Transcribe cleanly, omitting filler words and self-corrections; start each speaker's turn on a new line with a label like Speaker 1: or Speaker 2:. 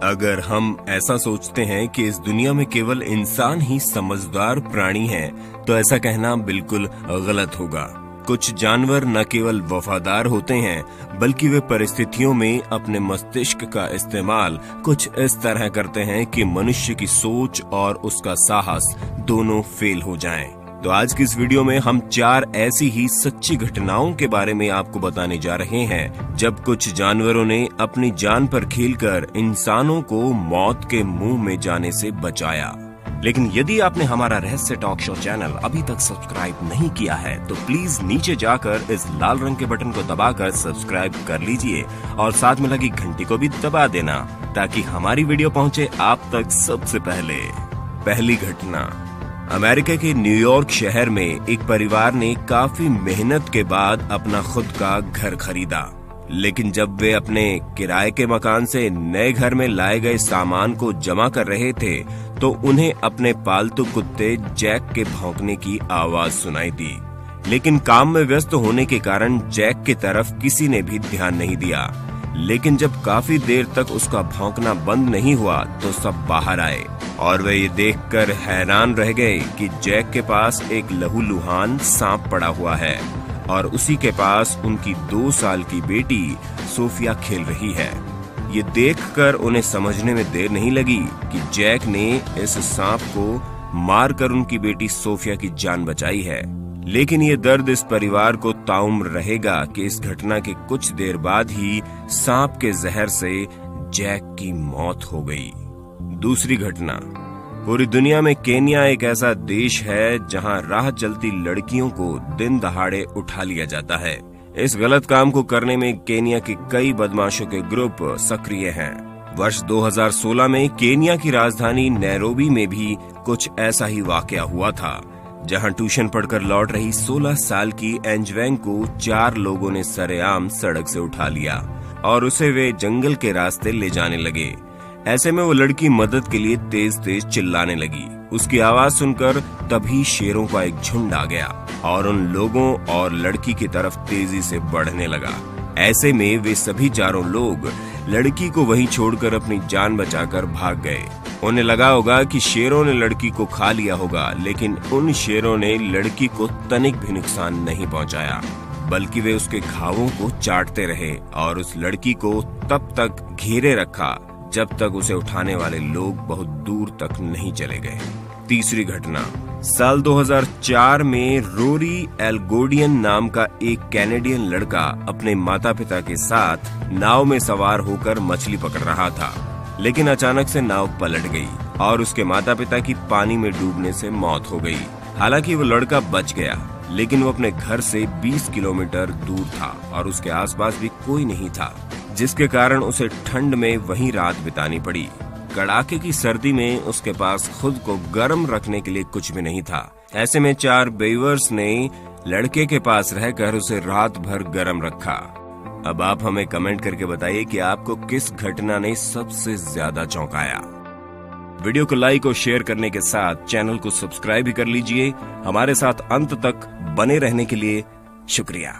Speaker 1: अगर हम ऐसा सोचते हैं कि इस दुनिया में केवल इंसान ही समझदार प्राणी है, तो ऐसा कहना बिल्कुल गलत होगा। कुछ जानवर न केवल वफादार होते हैं, बल्कि वे परिस्थितियों में अपने मस्तिष्क का इस्तेमाल कुछ इस तरह करते हैं कि मनुष्य की सोच और उसका साहस दोनों फेल हो जाएं। तो आज की इस वीडियो में हम 4 ऐसी ही सच्ची घटनाओं के बारे में आपको बताने जा रहे हैं, जब कुछ जानवरों ने अपनी जान पर खेलकर इंसानों को मौत के मुंह में जाने से बचाया। लेकिन यदि आपने हमारा रहस्य टॉक शो चैनल अभी तक सब्सक्राइब नहीं किया है, तो प्लीज नीचे जाकर इस लाल रंग के बटन को दबाकर सब्सक्राइब कर लीजिए और साथ में लगी घंटी को भी दबा देना, ताकि हमारी वीडियो पहुंचे आप तक सबसे पहले। पहली घटना, अमेरिका के न्यूयॉर्क शहर में एक परिवार ने काफी मेहनत के बाद अपना खुद का घर खरीदा। लेकिन जब वे अपने किराए के मकान से नए घर में लाए गए सामान को जमा कर रहे थे, तो उन्हें अपने पालतू कुत्ते जैक के भौंकने की आवाज सुनाई दी। लेकिन काम में व्यस्त होने के कारण जैक की तरफ किसी ने भी ध्यान नहीं दिया। लेकिन जब काफी देर तक उसका भौंकना बंद नहीं हुआ, तो सब बाहर आए और वे ये देखकर हैरान रह गए कि जैक के पास एक लहूलुहान सांप पड़ा हुआ है और उसी के पास उनकी 2 साल की बेटी सोफिया खेल रही है। ये देखकर उन्हें समझने में देर नहीं लगी कि जैक ने इस सांप को मारकर उनकी बेटी सोफिया की जान बचाई है। लेकिन ये दर्द इस परिवार को ताउम्र रहेगा कि इस घटना के कुछ देर बाद ही सांप के जहर से जैक की मौत हो गई। दूसरी घटना, पूरी दुनिया में केन्या एक ऐसा देश है जहां राह चलती लड़कियों को दिन दहाड़े उठा लिया जाता है। इस गलत काम को करने में केन्या के कई बदमाशों के ग्रुप सक्रिय हैं। वर्ष 2016 में केन्या की राजधानी नैरोबी में भी कुछ ऐसा ही वाकया हुआ था, जहां ट्यूशन पढ़कर लौट रही 16 साल की एंजवेंग को 4 लोगों ने सरेआम सड़क से उठा लिया और उसे वे जंगल के रास्ते ले जाने लगे। ऐसे में वो लड़की मदद के लिए तेज तेज चिल्लाने लगी। उसकी आवाज सुनकर तभी शेरों का एक झुंड आ गया और उन लोगों और लड़की की तरफ तेजी से बढ़ने लगा। ऐसे में वे सभी 4 लोग लड़की को वहीं छोड़कर अपनी जान बचाकर भाग गए। उन्हें लगा होगा कि शेरों ने लड़की को खा लिया होगा, लेकिन उन शेरों ने लड़की को तनिक भी नुकसान नहीं पहुंचाया, बल्कि वे उसके घावों को चाटते रहे और उस लड़की को तब तक घेरे रखा जब तक उसे उठाने वाले लोग बहुत दूर तक नहीं चले गए। तीसरी घटना, साल 2004 में रोरी एल्गोडियन नाम का एक कैनेडियन लड़का अपने माता पिता के साथ नाव में सवार होकर मछली पकड़ रहा था। लेकिन अचानक से नाव पलट गई और उसके माता पिता की पानी में डूबने से मौत हो गई। हालांकि वो लड़का बच गया, लेकिन वो अपने घर से 20 किलोमीटर दूर था और उसके आसपास भी कोई नहीं था, जिसके कारण उसे ठंड में वहीं रात बितानी पड़ी। कड़ाके की सर्दी में उसके पास खुद को गर्म रखने के लिए कुछ भी नहीं था। ऐसे में 4 बेवर्स ने लड़के के पास रहकर उसे रात भर गर्म रखा। अब आप हमें कमेंट करके बताइए कि आपको किस घटना ने सबसे ज्यादा चौंकाया। वीडियो को लाइक और शेयर करने के साथ चैनल को सब्सक्राइब भी कर लीजिए। हमारे साथ अंत तक बने रहने के लिए शुक्रिया।